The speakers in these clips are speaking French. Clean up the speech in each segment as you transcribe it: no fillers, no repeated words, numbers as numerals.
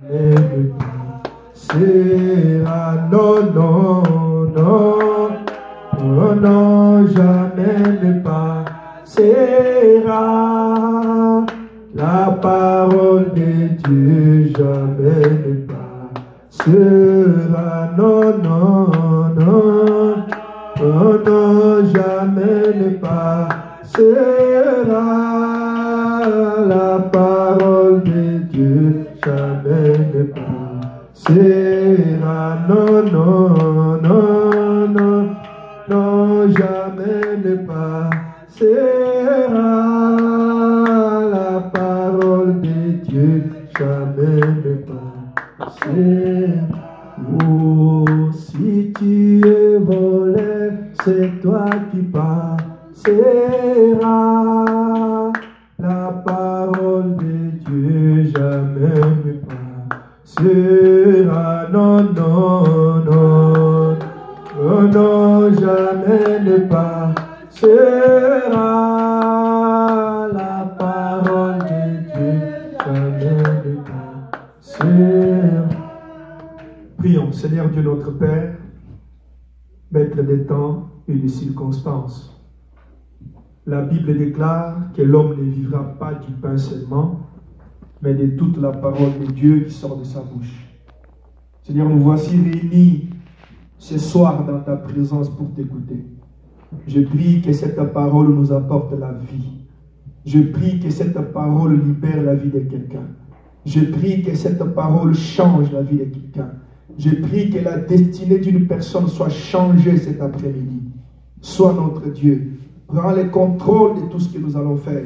Sera non, non, non, oh non, jamais ne passera. La parole de Dieu jamais ne passera. Non, non, non, oh non, jamais ne passera. La parole de Dieu jamais ne passera. Non, non, non, non, non, jamais ne passera. La parole de Dieu jamais ne passera. Oh, si tu es volé, c'est toi qui passeras. La parole de Dieu jamais ne passera. Non, non, non, oh non, jamais ne passera. La parole de Dieu jamais ne passera. Prions, Seigneur Dieu notre Père, Maître des temps et des circonstances. La Bible déclare que l'homme ne vivra pas du pain seulement, mais de toute la parole de Dieu qui sort de sa bouche. Seigneur, nous voici réunis ce soir dans ta présence pour t'écouter. Je prie que cette parole nous apporte la vie. Je prie que cette parole libère la vie de quelqu'un. Je prie que cette parole change la vie de quelqu'un. Je prie que la destinée d'une personne soit changée cet après-midi. Sois notre Dieu. Prends le contrôle de tout ce que nous allons faire.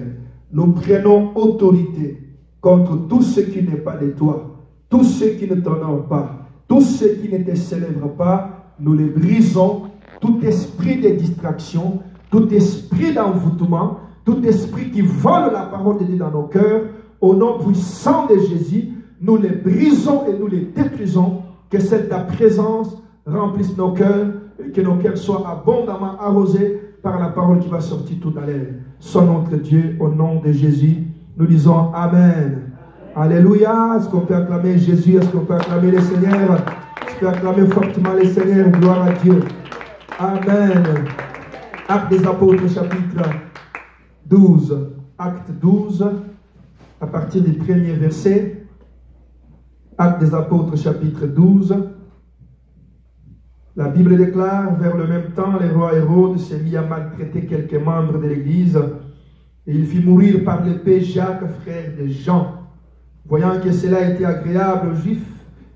Nous prenons autorité contre tout ce qui n'est pas de toi, tout ce qui ne t'honore pas, tout ce qui ne te célèbre pas. Nous les brisons. Tout esprit de distraction, tout esprit d'envoûtement, tout esprit qui vole la parole de Dieu dans nos cœurs, au nom puissant de Jésus, nous les brisons et nous les détruisons. Que cette ta présence remplisse nos cœurs et que nos cœurs soient abondamment arrosés par la parole qui va sortir tout à l'heure. Sois notre Dieu, au nom de Jésus. Nous disons Amen. Alléluia. Est-ce qu'on peut acclamer Jésus? Est-ce qu'on peut acclamer le Seigneur? Est-ce qu'on peut acclamer fortement le Seigneur? Gloire à Dieu. Amen. Actes des Apôtres, chapitre 12. Acte 12, à partir du premier verset. Actes des Apôtres, chapitre 12. La Bible déclare, vers le même temps, le roi Hérode s'est mis à maltraiter quelques membres de l'Église, et il fit mourir par l'épée Jacques, frère de Jean. Voyant que cela était agréable aux Juifs,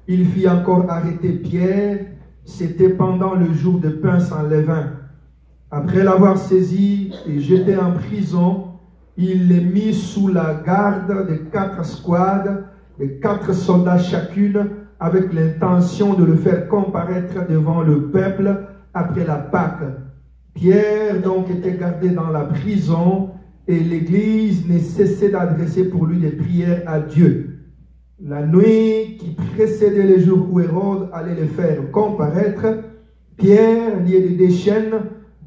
il fit encore arrêter Pierre. C'était pendant le jour de pain sans levain. Après l'avoir saisi et jeté en prison, il les mit sous la garde de 4 squads, de 4 soldats chacune, avec l'intention de le faire comparaître devant le peuple après la Pâque. Pierre donc était gardé dans la prison et l'Église ne cessait d'adresser pour lui des prières à Dieu. La nuit qui précédait le jour où Hérode allait le faire comparaître, Pierre, lié de 2 chaînes,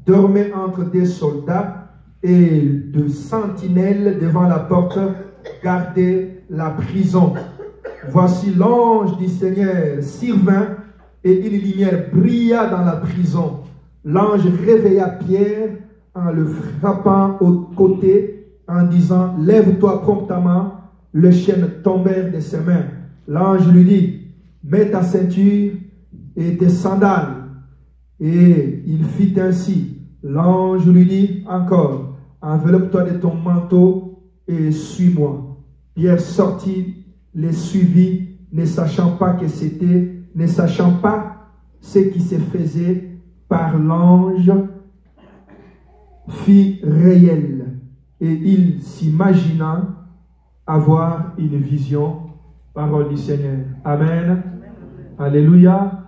dormait entre des soldats et 2 sentinelles devant la porte gardaient la prison. Voici l'ange du Seigneur survint et une lumière brilla dans la prison. L'ange réveilla Pierre en le frappant au côté en disant « Lève-toi promptement ». Les chaînes tombèrent de ses mains. L'ange lui dit « Mets ta ceinture et tes sandales ». Et il fit ainsi. L'ange lui dit encore « Enveloppe-toi de ton manteau et suis-moi ». Pierre sortit, les suivit, ne sachant pas ce qui se faisait par l'ange fit réel. Et il s'imagina avoir une vision. Parole du Seigneur. Amen. Alléluia.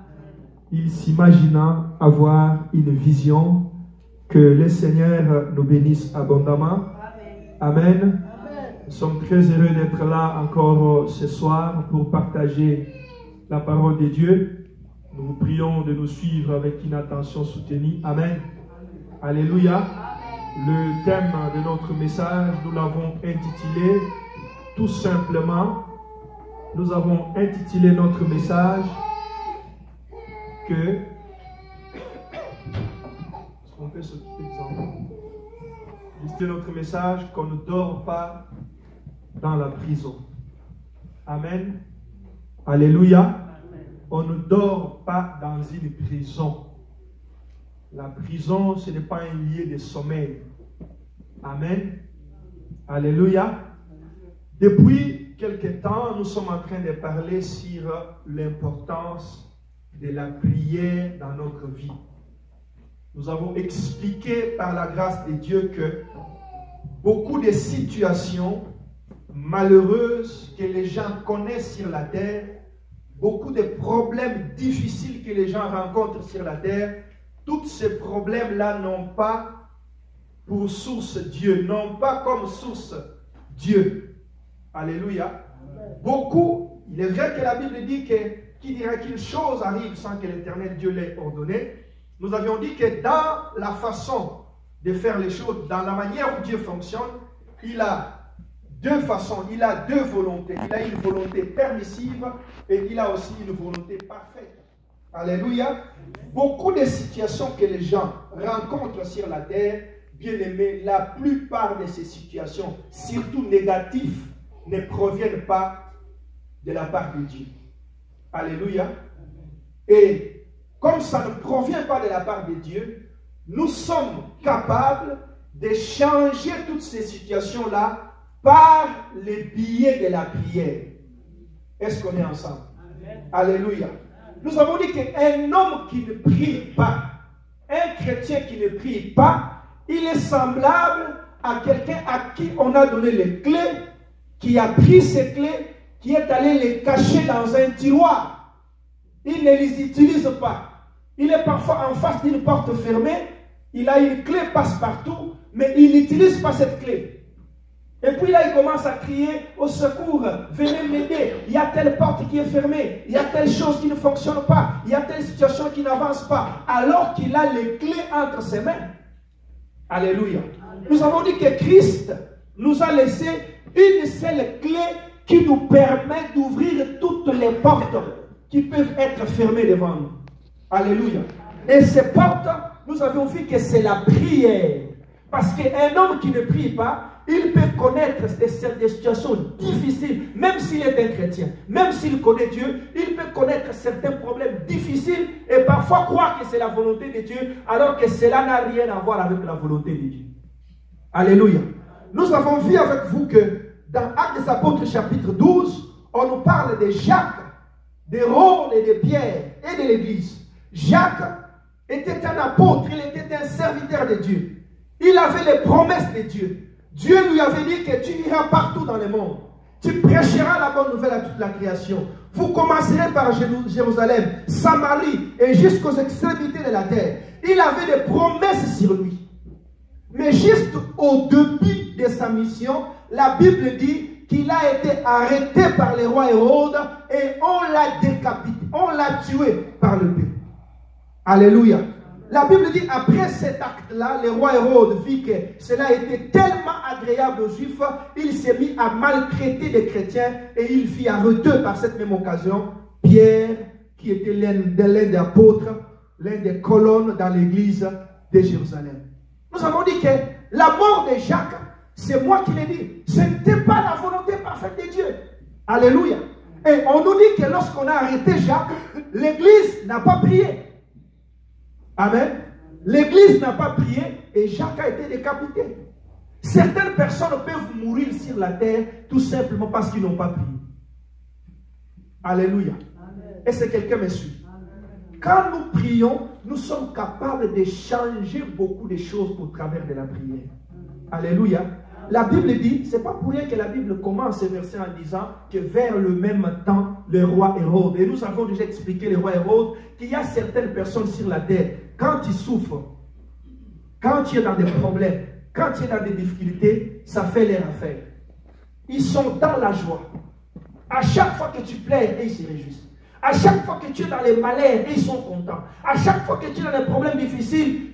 Il s'imagina avoir une vision. Que le Seigneur nous bénisse abondamment. Amen. Nous sommes très heureux d'être là encore ce soir pour partager la parole de Dieu. Nous vous prions de nous suivre avec une attention soutenue. Amen. Alléluia. Le thème de notre message, nous l'avons intitulé tout simplement nous avons intitulé notre message que... Est-ce qu'on fait ce petit exemple? C'était notre message qu'on ne dort pas dans la prison. Amen. Alléluia. On ne dort pas dans une prison. La prison, ce n'est pas un lieu de sommeil. Amen. Alléluia. Depuis quelque temps, nous sommes en train de parler sur l'importance de la prière dans notre vie. Nous avons expliqué par la grâce de Dieu que beaucoup de situations malheureuses que les gens connaissent sur la terre, beaucoup de problèmes difficiles que les gens rencontrent sur la terre, tous ces problèmes-là n'ont pas pour source Dieu, n'ont pas comme source Dieu. Alléluia. Beaucoup, il est vrai que la Bible dit que qui dira qu'une chose arrive sans que l'Éternel Dieu l'ait ordonné. Nous avions dit que dans la façon de faire les choses, dans la manière où Dieu fonctionne, il a deux façons, il a deux volontés. Il a une volonté permissive et il a aussi une volonté parfaite. Alléluia. Beaucoup de situations que les gens rencontrent sur la terre, bien aimés, la plupart de ces situations, surtout négatives, ne proviennent pas de la part de Dieu. Alléluia. Et comme ça ne provient pas de la part de Dieu, nous sommes capables de changer toutes ces situations-là par les biais de la prière. Est-ce qu'on est ensemble? Amen. Alléluia. Nous avons dit qu'un homme qui ne prie pas, un chrétien qui ne prie pas, il est semblable à quelqu'un à qui on a donné les clés, qui a pris ces clés, qui est allé les cacher dans un tiroir. Il ne les utilise pas. Il est parfois en face d'une porte fermée, il a une clé passe-partout, mais il n'utilise pas cette clé. Et puis là, il commence à crier au secours, venez m'aider, il y a telle porte qui est fermée, il y a telle chose qui ne fonctionne pas, il y a telle situation qui n'avance pas, alors qu'il a les clés entre ses mains. Alléluia. Nous avons dit que Christ nous a laissé une seule clé qui nous permet d'ouvrir toutes les portes qui peuvent être fermées devant nous. Alléluia. Et ces portes, nous avons vu que c'est la prière. Parce qu'un homme qui ne prie pas, il peut connaître des situations difficiles, même s'il est un chrétien, même s'il connaît Dieu, il peut connaître certains problèmes difficiles et parfois croire que c'est la volonté de Dieu, alors que cela n'a rien à voir avec la volonté de Dieu. Alléluia. Nous avons vu avec vous que dans Actes des Apôtres chapitre 12, on nous parle de Jacques, de rôle et de Pierre et de l'Église. Jacques était un apôtre, il était un serviteur de Dieu. Il avait les promesses de Dieu. Dieu lui avait dit que tu iras partout dans le monde. Tu prêcheras la bonne nouvelle à toute la création. Vous commencerez par Jérusalem, Samarie et jusqu'aux extrémités de la terre. Il avait des promesses sur lui. Mais juste au début de sa mission, la Bible dit qu'il a été arrêté par le roi Hérode et on l'a décapité, on l'a tué par l'épée. Alléluia. La Bible dit, après cet acte-là, le roi Hérode vit que cela était tellement agréable aux Juifs, il s'est mis à maltraiter les chrétiens et il fit arrêter par cette même occasion Pierre, qui était l'un des apôtres, l'un des colonnes dans l'église de Jérusalem. Nous avons dit que la mort de Jacques, c'est moi qui l'ai dit, ce n'était pas la volonté parfaite de Dieu. Alléluia. Et on nous dit que lorsqu'on a arrêté Jacques, l'église n'a pas prié. Amen. L'église n'a pas prié et Jacques a été décapité. Certaines personnes peuvent mourir sur la terre tout simplement parce qu'ils n'ont pas prié. Alléluia. Est-ce que quelqu'un me suit? Quand nous prions, nous sommes capables de changer beaucoup de choses au travers de la prière. Alléluia. La Bible dit, c'est pas pour rien que la Bible commence ce verset en disant que vers le même temps, le roi Hérode, et nous avons déjà expliqué le roi Hérode, qu'il y a certaines personnes sur la terre, quand ils souffrent, quand tu es dans des problèmes, quand tu es dans des difficultés, ça fait leur affaire. Ils sont dans la joie. À chaque fois que tu pleures, ils se réjouissent. À chaque fois que tu es dans les malheurs, ils sont contents. À chaque fois que tu es dans des problèmes difficiles,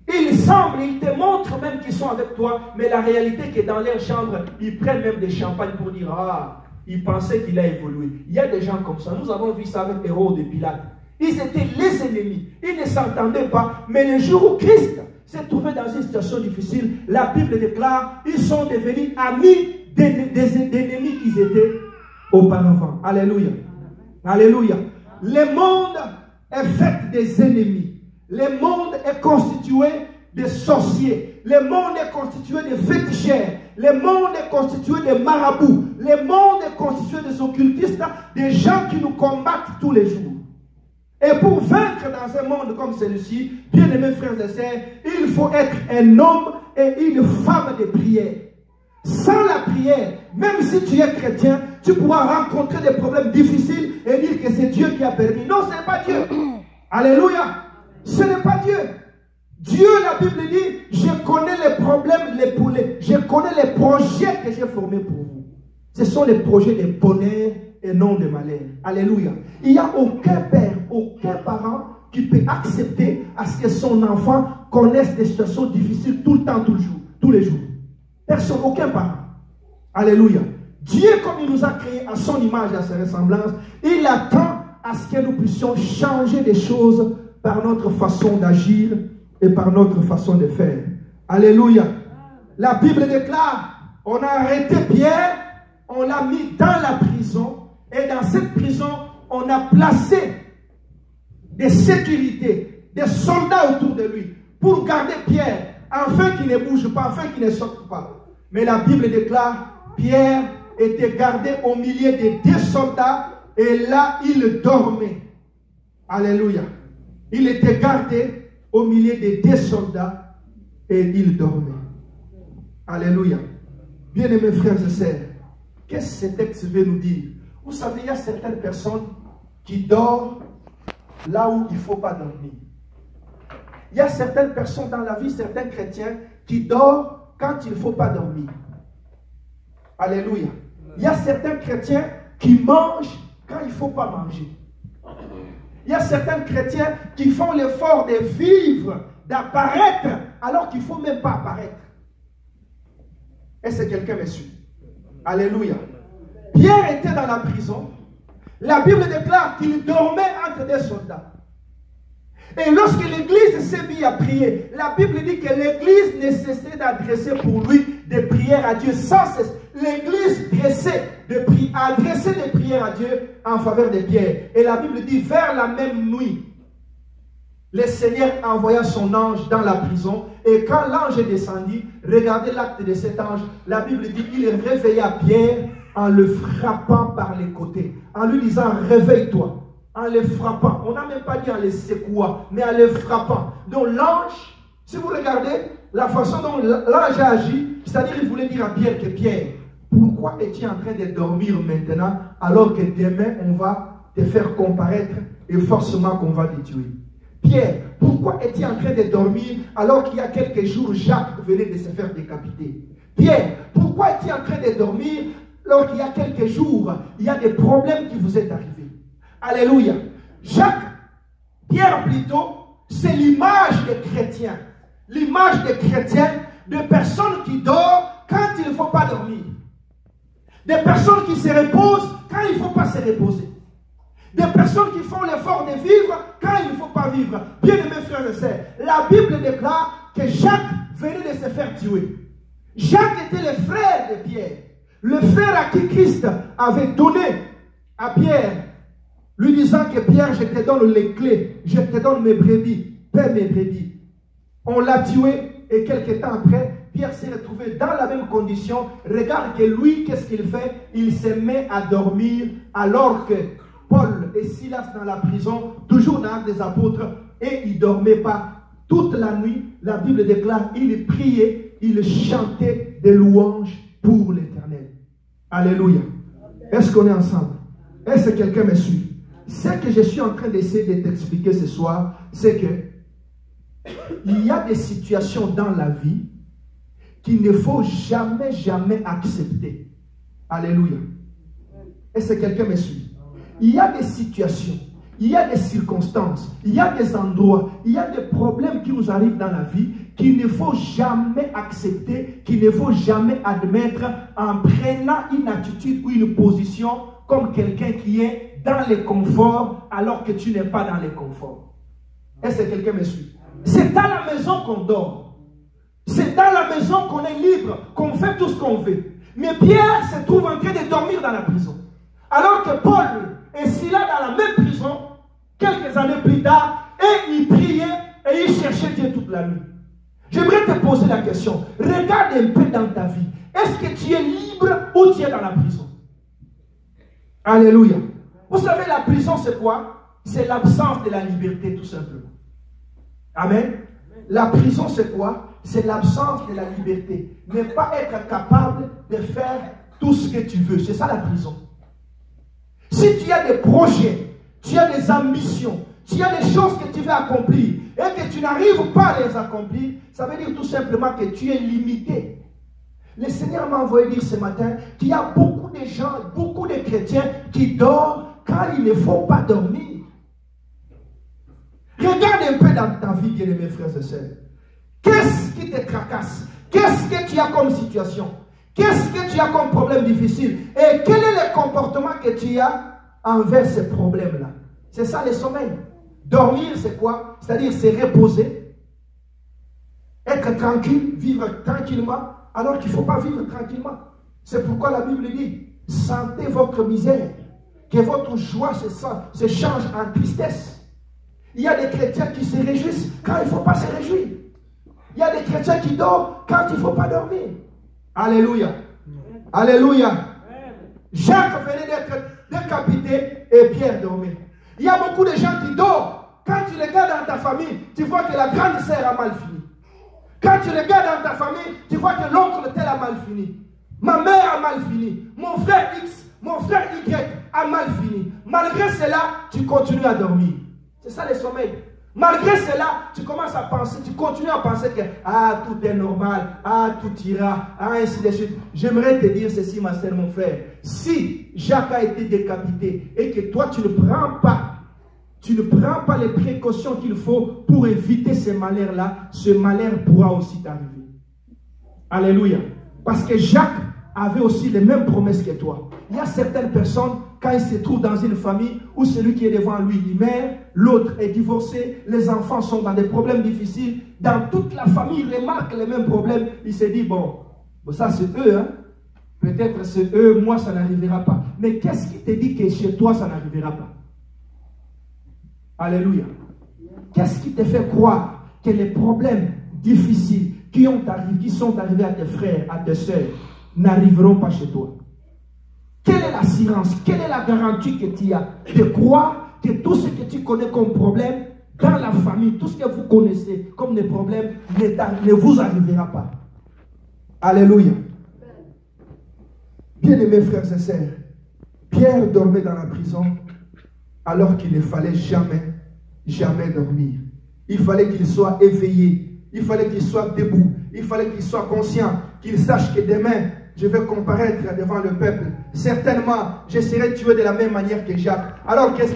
ils semblent, ils te montrent même qu'ils sont avec toi, mais la réalité est que dans leur chambre, ils prennent même des champagnes pour dire, ah, il pensait qu'il a évolué. Il y a des gens comme ça. Nous avons vu ça avec Hérode et Pilate. Ils étaient les ennemis. Ils ne s'entendaient pas. Mais le jour où Christ s'est trouvé dans une situation difficile, la Bible déclare ils sont devenus amis des ennemis qu'ils étaient auparavant. Alléluia. Alléluia. Le monde est fait des ennemis. Le monde est constitué de sorciers. Le monde est constitué de féticheurs. Le monde est constitué de marabouts. Le monde est constitué des occultistes, des gens qui nous combattent tous les jours. Et pour vaincre dans un monde comme celui-ci, bien aimés frères et sœurs, il faut être un homme et une femme de prière. Sans la prière, même si tu es chrétien, tu pourras rencontrer des problèmes difficiles et dire que c'est Dieu qui a permis. Non, ce n'est pas Dieu. Alléluia. Ce n'est pas Dieu. Dieu, la Bible dit, je connais les problèmes, je connais les projets que j'ai formés pour vous. Ce sont les projets de bonheur et non de malheur. Alléluia. Il n'y a aucun père, aucun parent qui peut accepter à ce que son enfant connaisse des situations difficiles tout le temps, tous les jours. Personne, aucun parent. Alléluia. Dieu, comme il nous a créés à son image et à sa ressemblance, il attend à ce que nous puissions changer des choses par notre façon d'agir et par notre façon de faire. Alléluia. La Bible déclare, on a arrêté Pierre, on l'a mis dans la prison, et dans cette prison, on a placé des sécurités, des soldats autour de lui, pour garder Pierre, afin qu'il ne bouge pas, afin qu'il ne sorte pas. Mais la Bible déclare, Pierre était gardé au milieu des 2 soldats, et là, il dormait. Alléluia. Il était gardé au milieu des 2 soldats, et il dormait. Alléluia. Bien-aimés frères et sœurs, qu'est-ce que ce texte veut nous dire? Vous savez, il y a certaines personnes qui dorment là où il ne faut pas dormir. Il y a certaines personnes dans la vie, certains chrétiens, qui dorment quand il ne faut pas dormir. Alléluia. Il y a certains chrétiens qui mangent quand il ne faut pas manger. Il y a certains chrétiens qui font l'effort de vivre, d'apparaître, alors qu'il ne faut même pas apparaître. Est-ce que quelqu'un me suit? Alléluia. Pierre était dans la prison. La Bible déclare qu'il dormait entre 2 soldats. Et lorsque l'église s'est mise à prier, la Bible dit que l'église ne cessait d'adresser pour lui des prières à Dieu sans cesse. L'église adressait des prières à Dieu en faveur de Pierre. Et la Bible dit, vers la même nuit, le Seigneur envoya son ange dans la prison. Et quand l'ange descendit, regardez l'acte de cet ange. La Bible dit qu'il réveilla Pierre en le frappant par les côtés. En lui disant, réveille-toi. En le frappant. On n'a même pas dit en le secouant, mais en le frappant. Donc l'ange, si vous regardez la façon dont l'ange a agi, c'est-à-dire il voulait dire à Pierre que Pierre, pourquoi es-tu en train de dormir maintenant alors que demain on va te faire comparaître et forcément qu'on va te tuer? Pierre, pourquoi es-tu en train de dormir alors qu'il y a quelques jours Jacques venait de se faire décapiter? Pierre, pourquoi es-tu en train de dormir alors qu'il y a quelques jours il y a des problèmes qui vous est arrivés? Alléluia. Pierre plutôt, c'est l'image des chrétiens. L'image des chrétiens, de personnes qui dorment quand il ne faut pas dormir. Des personnes qui se reposent quand il ne faut pas se reposer. Des personnes qui font l'effort de vivre quand il ne faut pas vivre. Bien-aimés frères et sœurs, la Bible déclare que Jacques venait de se faire tuer. Jacques était le frère de Pierre. Le frère à qui Christ avait donné à Pierre, lui disant que Pierre, je te donne les clés, je te donne mes brebis, paie mes brebis. On l'a tué et quelques temps après, Pierre s'est retrouvé dans la même condition. Regarde que lui, qu'est-ce qu'il fait? Il se met à dormir alors que Paul et Silas dans la prison, toujours dans l'Acte des Apôtres, et ils ne dormaient pas. Toute la nuit, la Bible déclare, ils priaient, ils chantaient des louanges pour l'Éternel. Alléluia. Est-ce qu'on est ensemble? Est-ce que quelqu'un me suit? Ce que je suis en train d'essayer de t'expliquer ce soir, c'est que il y a des situations dans la vie qu'il ne faut jamais, jamais accepter. Alléluia. Est-ce que quelqu'un me suit? Il y a des situations, il y a des circonstances, il y a des endroits, il y a des problèmes qui nous arrivent dans la vie qu'il ne faut jamais accepter, qu'il ne faut jamais admettre en prenant une attitude ou une position comme quelqu'un qui est dans le confort alors que tu n'es pas dans le confort. Est-ce que quelqu'un me suit? C'est dans la maison qu'on dort. C'est dans la maison qu'on est libre, qu'on fait tout ce qu'on veut. Mais Pierre se trouve en train de dormir dans la prison. Alors que Paul et Silas dans la même prison, quelques années plus tard, et ils priaient et ils cherchaient Dieu toute la nuit. J'aimerais te poser la question. Regarde un peu dans ta vie. Est-ce que tu es libre ou tu es dans la prison? Alléluia. Vous savez, la prison, c'est quoi? C'est l'absence de la liberté, tout simplement. Amen. La prison, c'est quoi? C'est l'absence de la liberté. Ne pas être capable de faire tout ce que tu veux. C'est ça la prison. Si tu as des projets, tu as des ambitions, tu as des choses que tu veux accomplir et que tu n'arrives pas à les accomplir, ça veut dire tout simplement que tu es limité. Le Seigneur m'a envoyé dire ce matin qu'il y a beaucoup de gens, beaucoup de chrétiens qui dorment quand il ne faut pas dormir. Regarde un peu dans ta vie, bien-aimés frères et sœurs. Qu'est-ce qui te tracasse? Qu'est-ce que tu as comme situation? Qu'est-ce que tu as comme problème difficile? Et quel est le comportement que tu as envers ces problèmes-là? C'est ça le sommeil. Dormir, c'est quoi? C'est-à-dire se reposer, être tranquille, vivre tranquillement, alors qu'il ne faut pas vivre tranquillement. C'est pourquoi la Bible dit, sentez votre misère, que votre joie se change en tristesse. Il y a des chrétiens qui se réjouissent quand il ne faut pas se réjouir. Il y a des chrétiens qui dorment quand il ne faut pas dormir. Alléluia. Alléluia. Jacques venait d'être décapité et Pierre dormait. Il y a beaucoup de gens qui dorment. Quand tu regardes dans ta famille, tu vois que la grande sœur a mal fini. Quand tu regardes dans ta famille, tu vois que l'oncle tel a mal fini. Ma mère a mal fini. Mon frère X, mon frère Y a mal fini. Malgré cela, tu continues à dormir. C'est ça le sommeil. Malgré cela, tu commences à penser, tu continues à penser que tout est normal, tout ira, ainsi de suite. J'aimerais te dire ceci, ma sœur, mon frère. Si Jacques a été décapité et que toi, tu ne prends pas les précautions qu'il faut pour éviter ce malheur-là, ce malheur pourra aussi t'arriver. Alléluia. Parce que Jacques avait aussi les mêmes promesses que toi. Il y a certaines personnes, quand ils se trouvent dans une famille où celui qui est devant lui, il meurt, l'autre est divorcé, les enfants sont dans des problèmes difficiles, dans toute la famille, ils remarquent les mêmes problèmes, il se dit, bon ça c'est eux, hein? Peut-être c'est eux, moi ça n'arrivera pas. Mais qu'est-ce qui te dit que chez toi ça n'arrivera pas? Alléluia. Qu'est-ce qui te fait croire que les problèmes difficiles qui sont arrivés à tes frères, à tes soeurs, n'arriveront pas chez toi? Quelle est l'assurance, quelle est la garantie que tu as de croire que tout ce que tu connais comme problème dans la famille, tout ce que vous connaissez comme des problèmes ne vous arrivera pas? Alléluia. Bien-aimés frères et sœurs, Pierre dormait dans la prison alors qu'il ne fallait jamais dormir. Il fallait qu'il soit éveillé, il fallait qu'il soit debout, il fallait qu'il soit conscient, qu'il sache que demain, je vais comparaître devant le peuple. Certainement, je serai tué de la même manière que Jacques. Alors, qu'est-ce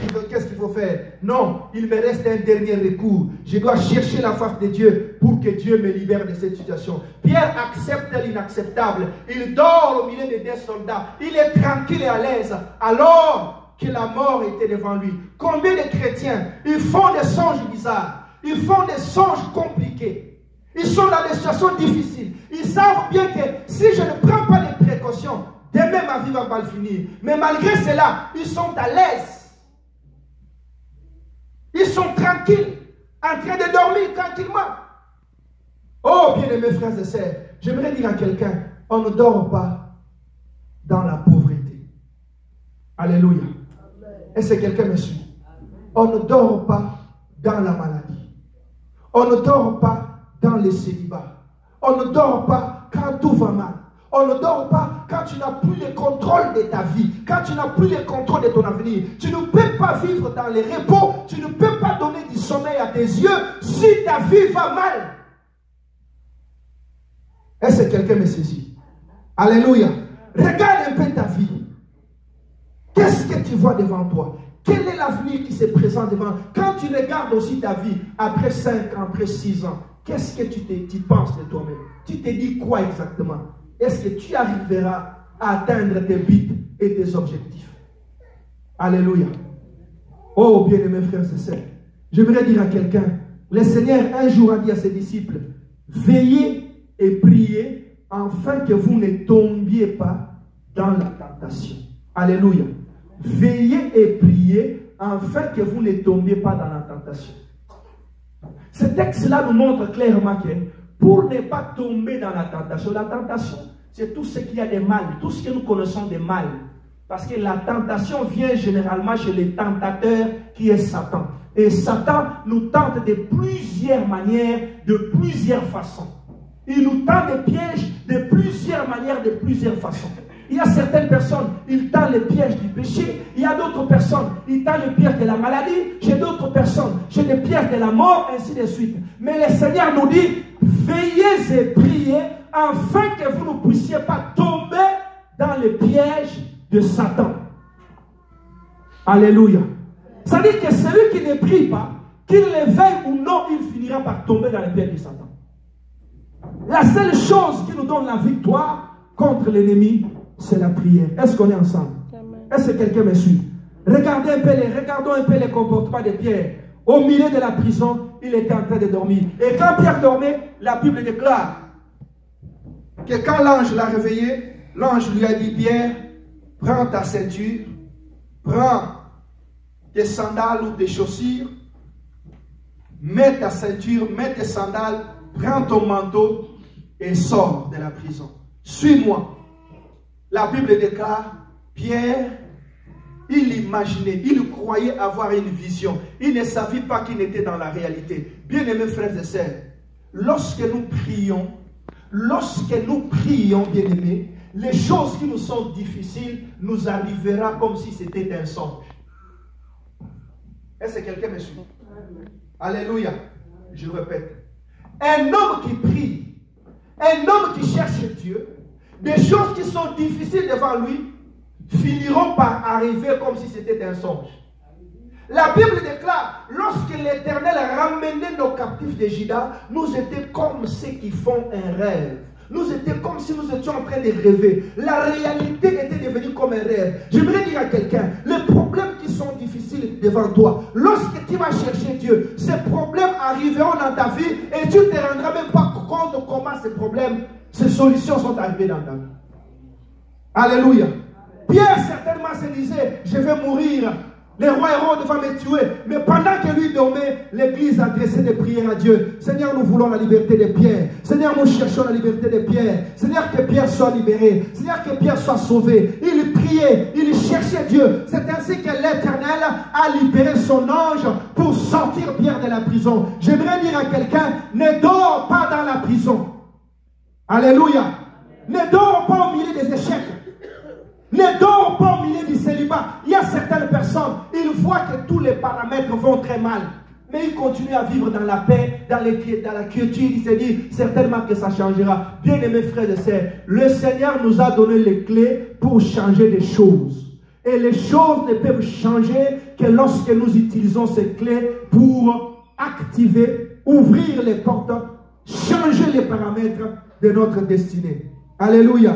qu'il faut faire? Non, il me reste un dernier recours. Je dois chercher la face de Dieu pour que Dieu me libère de cette situation. Pierre accepte l'inacceptable. Il dort au milieu des 2 soldats. Il est tranquille et à l'aise. Alors que la mort était devant lui. Combien de chrétiens, ils font des songes bizarres. Ils font des songes compliqués. Ils sont dans des situations difficiles. Ils savent bien que si je ne prends pas les précautions, demain ma vie va mal finir. Mais malgré cela, ils sont à l'aise. Ils sont tranquilles, en train de dormir tranquillement. Oh, bien-aimés frères et sœurs, j'aimerais dire à quelqu'un, on ne dort pas dans la pauvreté. Alléluia. Est-ce que quelqu'un me suit? On ne dort pas dans la maladie. On ne dort pas dans les célibats. On ne dort pas quand tout va mal. On ne dort pas quand tu n'as plus le contrôle de ta vie, quand tu n'as plus le contrôle de ton avenir. Tu ne peux pas vivre dans les repos, tu ne peux pas donner du sommeil à tes yeux si ta vie va mal. Est-ce que quelqu'un me saisit? Alléluia. Regarde un peu ta vie. Qu'est-ce que tu vois devant toi? Quelle est la l'avenir qui se présente devant. Quand tu regardes aussi ta vie, après 5 ans, après 6 ans, qu'est-ce que tu penses de toi-même? Tu te dis quoi exactement? Est-ce que tu arriveras à atteindre tes buts et tes objectifs? Alléluia. Oh, bien-aimés frères et sœurs, j'aimerais dire à quelqu'un, le Seigneur un jour a dit à ses disciples, veillez et priez afin que vous ne tombiez pas dans la tentation. Alléluia. Veillez et priez afin que vous ne tombiez pas dans la tentation. Ce texte-là nous montre clairement que pour ne pas tomber dans la tentation, c'est tout ce qu'il y a de mal, tout ce que nous connaissons de mal. Parce que la tentation vient généralement chez le tentateur qui est Satan. Et Satan nous tente de plusieurs manières, de plusieurs façons. Il nous tend des pièges de plusieurs manières, de plusieurs façons. Il y a certaines personnes, il tend les pièges du péché. Il y a d'autres personnes, il tend les pièges de la maladie. Chez d'autres personnes, chez les pièges de la mort, ainsi de suite. Mais le Seigneur nous dit, veillez et priez afin que vous ne puissiez pas tomber dans les pièges de Satan. Alléluia. Ça dit que celui qui ne prie pas, qu'il le veuille ou non, il finira par tomber dans les pièges de Satan. La seule chose qui nous donne la victoire contre l'ennemi, c'est la prière. Est-ce qu'on est ensemble? Est-ce que quelqu'un me suit? Regardons un peu les comportements de Pierre. Au milieu de la prison, il était en train de dormir. Et quand Pierre dormait, la Bible déclare que quand l'ange l'a réveillé, l'ange lui a dit, Pierre, prends ta ceinture, prends tes sandales ou tes chaussures, mets ta ceinture, mets tes sandales, prends ton manteau et sors de la prison. Suis-moi. La Bible déclare, Pierre, il imaginait, il croyait avoir une vision. Il ne savait pas qu'il était dans la réalité. Bien-aimés frères et sœurs, lorsque nous prions, bien-aimés, les choses qui nous sont difficiles nous arriveront comme si c'était un songe. Est-ce que quelqu'un me suit? Alléluia. Je répète. Un homme qui prie, un homme qui cherche Dieu, des choses qui sont difficiles devant lui finiront par arriver comme si c'était un songe. La Bible déclare, lorsque l'Éternel ramenait nos captifs de Juda, nous étions comme ceux qui font un rêve. Nous étions comme si nous étions en train de rêver. La réalité était devenue comme un rêve. J'aimerais dire à quelqu'un, les problèmes qui sont difficiles devant toi, lorsque tu vas chercher Dieu, ces problèmes arriveront dans ta vie et tu ne te rendras même pas compte de comment ces problèmes, ces solutions sont arrivées dans ta vie. Alléluia. Pierre certainement se disait, je vais mourir. Les rois Hérode va me tuer. Mais pendant que lui dormait, l'église adressait des prières à Dieu. Seigneur, nous voulons la liberté de Pierre. Seigneur, nous cherchons la liberté de Pierre. Seigneur, que Pierre soit libéré. Seigneur, que Pierre soit sauvé. Il priait, il cherchait Dieu. C'est ainsi que l'Éternel a libéré son ange pour sortir Pierre de la prison. J'aimerais dire à quelqu'un, ne dors pas dans la prison. Alléluia. Ne dors pas au milieu des échecs. Ne dors pas au milieu du célibat. Il y a certaines personnes, ils voient que tous les paramètres vont très mal. Mais ils continuent à vivre dans la paix, dans la quiétude. Ils se disent certainement que ça changera. Bien-aimés frères et sœurs, le Seigneur nous a donné les clés pour changer des choses. Et les choses ne peuvent changer que lorsque nous utilisons ces clés pour activer, ouvrir les portes, changer les paramètres de notre destinée. Alléluia.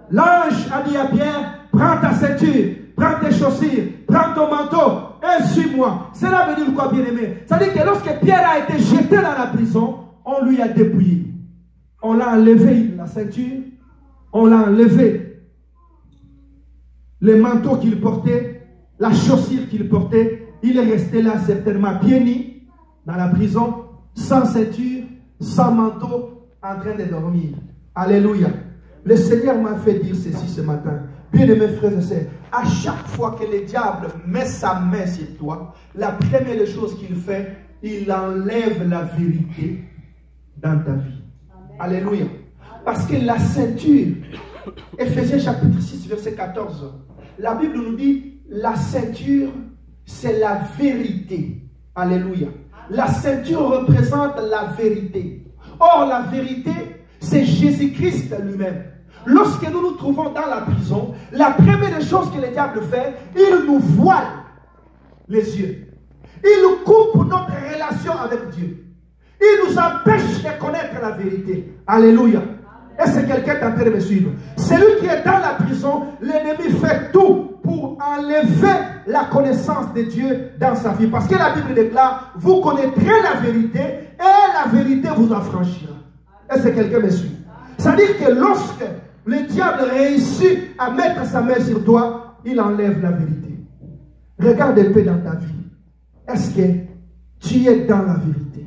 L'ange a dit à Pierre, prends ta ceinture, prends tes chaussures, prends ton manteau et suis-moi. Cela veut dire quoi, bien-aimé? Ça veut dire que lorsque Pierre a été jeté dans la prison, on lui a dépouillé. On l'a enlevé la ceinture, on l'a enlevé le manteau qu'il portait, la chaussure qu'il portait. Il est resté là certainement pieds nus dans la prison, sans ceinture, sans manteau, en train de dormir. Alléluia. Le Seigneur m'a fait dire ceci ce matin. Bien-aimés frères et sœurs, à chaque fois que le diable met sa main sur toi, la première chose qu'il fait, il enlève la vérité dans ta vie. Amen. Alléluia. Parce que la ceinture, Éphésiens chapitre 6, verset 14, la Bible nous dit, la ceinture, c'est la vérité. Alléluia. La ceinture représente la vérité. Or, la vérité, c'est Jésus-Christ lui-même. Lorsque nous nous trouvons dans la prison, la première chose que le diable fait, il nous voile. les yeux. Il coupe notre relation avec Dieu. Il nous empêche de connaître la vérité. Alléluia. Est-ce que quelqu'un est en train de me suivre? Celui qui est dans la prison, l'ennemi fait tout pour enlever la connaissance de Dieu dans sa vie. Parce que la Bible déclare, vous connaîtrez la vérité et la vérité vous affranchira. Est-ce que quelqu'un me suit? C'est-à-dire que lorsque le diable réussit à mettre sa main sur toi, il enlève la vérité. Regarde un peu dans ta vie. Est-ce que tu es dans la vérité?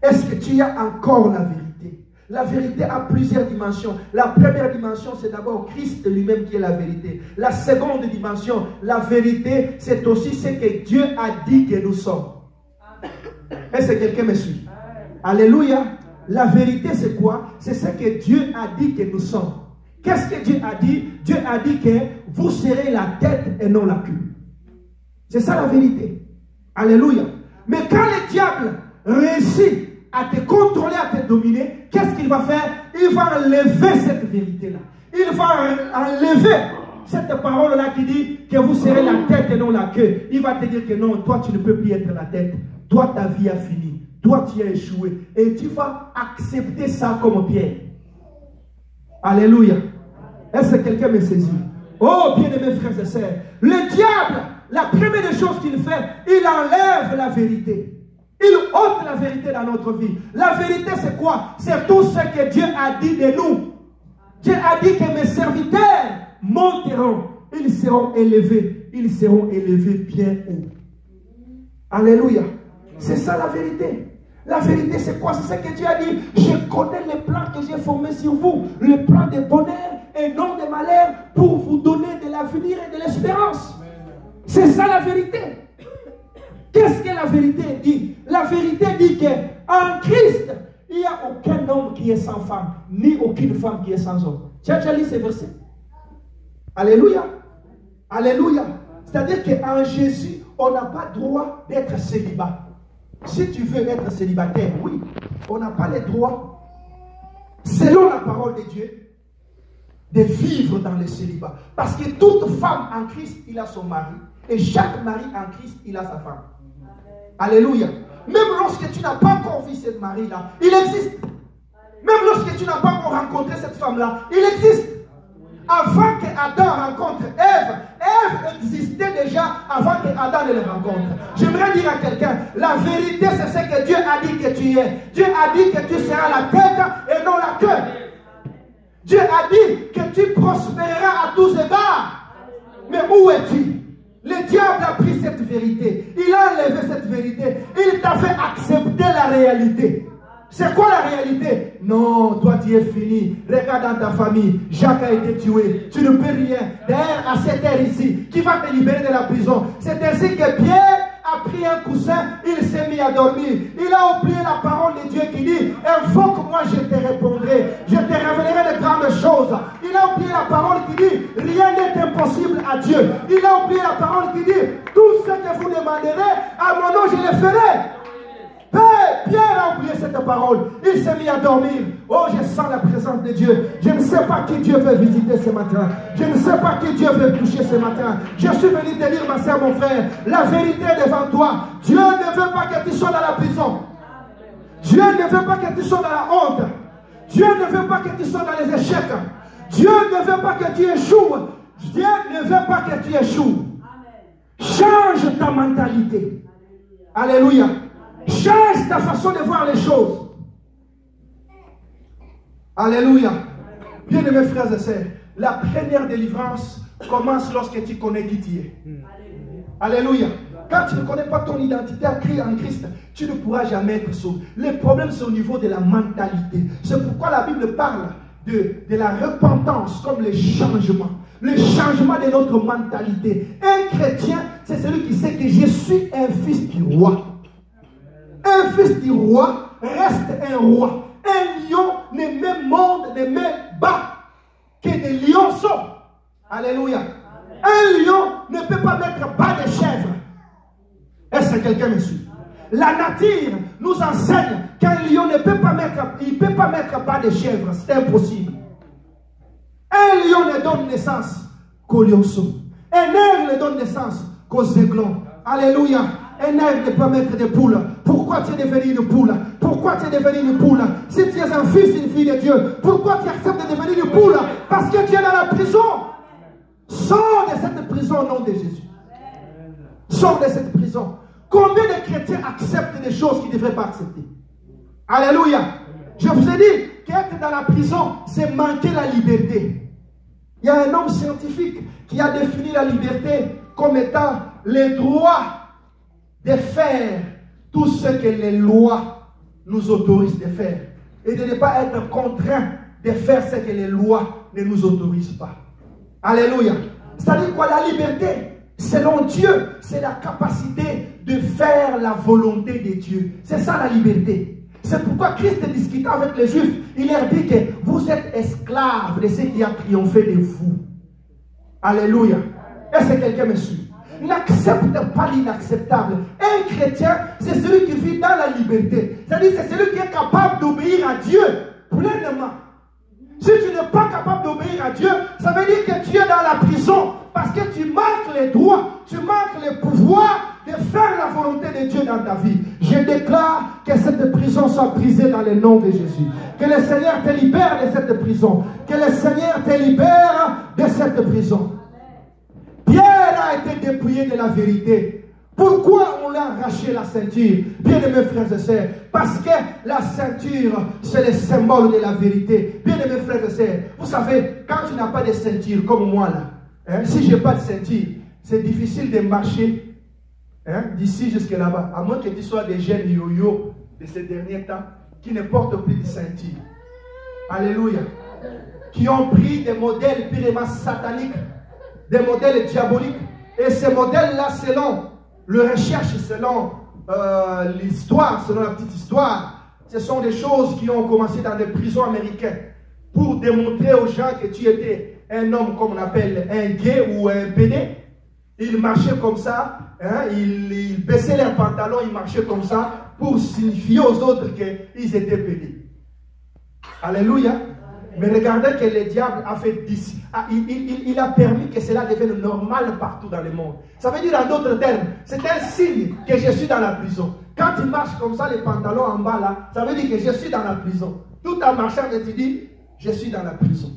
Est-ce que tu as encore la vérité? La vérité a plusieurs dimensions. La première dimension, c'est d'abord Christ lui-même qui est la vérité. La seconde dimension, la vérité, c'est aussi ce que Dieu a dit que nous sommes. Est-ce que quelqu'un me suit? Alléluia. La vérité, c'est quoi? C'est ce que Dieu a dit que nous sommes. Qu'est-ce que Dieu a dit? Dieu a dit que vous serez la tête et non la queue. C'est ça la vérité. Alléluia. Mais quand le diable réussit à te contrôler, à te dominer, qu'est-ce qu'il va faire? Il va enlever cette vérité-là. Il va enlever cette parole-là qui dit que vous serez la tête et non la queue. Il va te dire que non, toi tu ne peux plus être la tête. Toi ta vie a fini. Toi tu as échoué. Et tu vas accepter ça comme pierre. Alléluia. Est-ce que quelqu'un me saisit? Oh bien-aimés frères et sœurs, le diable, la première des choses qu'il fait, il enlève la vérité. Il ôte la vérité dans notre vie. La vérité c'est quoi? C'est tout ce que Dieu a dit de nous. Dieu a dit que mes serviteurs monteront. Ils seront élevés. Ils seront élevés bien haut. Alléluia. C'est ça la vérité. La vérité c'est quoi? C'est ce que Dieu a dit. Je connais les plans que j'ai formés sur vous. Le plan de bonheur et non de malheur pour vous donner de l'avenir et de l'espérance. C'est ça la vérité. Qu'est-ce que la vérité dit? La vérité dit qu'en Christ, il n'y a aucun homme qui est sans femme, ni aucune femme qui est sans homme. Tu as déjà lu ces versets? Alléluia. Alléluia. C'est-à-dire qu'en Jésus, on n'a pas droit d'être célibat. Si tu veux être célibataire, oui, on n'a pas le droit, selon la parole de Dieu, de vivre dans le célibat. Parce que toute femme en Christ, il a son mari. Et chaque mari en Christ, il a sa femme. Alléluia. Même lorsque tu n'as pas encore vu cette mari-là, il existe. Même lorsque tu n'as pas encore rencontré cette femme-là, il existe. Avant que Adam rencontre Ève, Ève existait déjà avant que Adam ne le rencontre. J'aimerais dire à quelqu'un, la vérité c'est ce que Dieu a dit que tu es. Dieu a dit que tu seras la tête et non la queue. Dieu a dit que tu prospéreras à tous égards. Mais où es-tu? Le diable a pris cette vérité. Il a enlevé cette vérité. Il t'a fait accepter la réalité. C'est quoi la réalité? Non, toi tu es fini. Regarde dans ta famille. Jacques a été tué. Tu ne peux rien. D'ailleurs, à cette heure ici, qui va te libérer de la prison? C'est ainsi que Pierre a pris un coussin. Il s'est mis à dormir. Il a oublié la parole de Dieu qui dit: invoque-moi, je te répondrai. Je te révélerai de grandes choses. Il a oublié la parole qui dit: rien n'est impossible à Dieu. Il a oublié la parole qui dit: tout ce que vous demanderez à mon nom, je le ferai. Pierre a oublié cette parole. Il s'est mis à dormir. Oh, je sens la présence de Dieu. Je ne sais pas qui Dieu veut visiter ce matin. Je ne sais pas qui Dieu veut toucher ce matin. Je suis venu te dire, ma soeur, mon frère, la vérité est devant toi. Dieu ne veut pas que tu sois dans la prison. Dieu ne veut pas que tu sois dans la honte. Dieu ne veut pas que tu sois dans les échecs. Dieu ne veut pas que tu échoues. Dieu ne veut pas que tu échoues. Change ta mentalité. Alléluia. Change ta façon de voir les choses. Alléluia. Bien-aimés frères et sœurs, la première délivrance commence lorsque tu connais qui tu es. Alléluia. Quand tu ne connais pas ton identité en Christ, tu ne pourras jamais être sauvé. Le problème, c'est au niveau de la mentalité. C'est pourquoi la Bible parle de la repentance comme le changement. Le changement de notre mentalité. Un chrétien, c'est celui qui sait que je suis un fils du roi. Un fils du roi reste un roi. Un lion ne met monte, ne met bas que des lionceaux. Alléluia. Un lion ne peut pas mettre bas des chèvres. Est-ce que quelqu'un me suit? La nature nous enseigne qu'un lion ne peut pas mettre bas des chèvres. C'est impossible. Un lion ne donne naissance qu'aux lionceaux. Un aigle ne donne naissance qu'aux aiglons. Alléluia. Un aigle ne peut mettre des poules. Pourquoi tu es devenu une poule? Pourquoi tu es devenu une poule? Si tu es un fils, une fille de Dieu, pourquoi tu acceptes de devenir une poule? Parce que tu es dans la prison. Sors de cette prison au nom de Jésus. Sors de cette prison. Combien de chrétiens acceptent des choses qu'ils ne devraient pas accepter? Alléluia. Je vous ai dit qu'être dans la prison, c'est manquer la liberté. Il y a un homme scientifique qui a défini la liberté comme étant le droit de faire tout ce que les lois nous autorisent de faire et de ne pas être contraint de faire ce que les lois ne nous autorisent pas. Alléluia. C'est-à-dire quoi? La liberté, selon Dieu, c'est la capacité de faire la volonté de Dieu. C'est ça la liberté. C'est pourquoi Christ discutant avec les Juifs, il leur dit que vous êtes esclaves de ce qui a triomphé de vous. Alléluia. Est-ce que quelqu'un me suit? N'accepte pas l'inacceptable. Un chrétien, c'est celui qui vit dans la liberté. C'est-à-dire, c'est celui qui est capable d'obéir à Dieu pleinement. Si tu n'es pas capable d'obéir à Dieu, ça veut dire que tu es dans la prison. Parce que tu manques les droits, tu manques le pouvoir de faire la volonté de Dieu dans ta vie. Je déclare que cette prison soit brisée dans le nom de Jésus. Que le Seigneur te libère de cette prison. Que le Seigneur te libère de cette prison. Pierre a été dépouillé de la vérité. Pourquoi on l'a arraché la ceinture? Bien aimés frères et sœurs, parce que la ceinture, c'est le symbole de la vérité. Bien aimés frères et sœurs, vous savez, quand tu n'as pas de ceinture, comme moi là, hein, si je n'ai pas de ceinture, c'est difficile de marcher d'ici jusqu'à là-bas. À moins que tu sois des jeunes yo-yo de ces derniers temps qui ne portent plus de ceinture. Alléluia. Qui ont pris des modèles purement sataniques, des modèles diaboliques. Et ces modèles-là, selon le recherche, selon l'histoire, selon la petite histoire, ce sont des choses qui ont commencé dans des prisons américaines pour démontrer aux gens que tu étais un homme, comme on appelle un gay ou un pédé. Ils marchaient comme ça, hein, ils baissaient leurs pantalons, ils marchaient comme ça pour signifier aux autres qu'ils étaient pédés. Alléluia. Mais regardez que le diable a fait d'ici. Il a permis que cela devienne normal partout dans le monde. Ça veut dire en d'autres termes, c'est un signe que je suis dans la prison. Quand tu marches comme ça, les pantalons en bas là, ça veut dire que je suis dans la prison. Tout en marchant, tu dis, je suis dans la prison.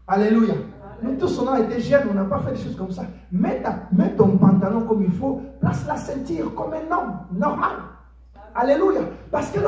Alléluia. Nous tous, on a été jeunes, on n'a pas fait des choses comme ça. Mets ton pantalon comme il faut, place la ceinture comme un homme normal. Alléluia. Parce que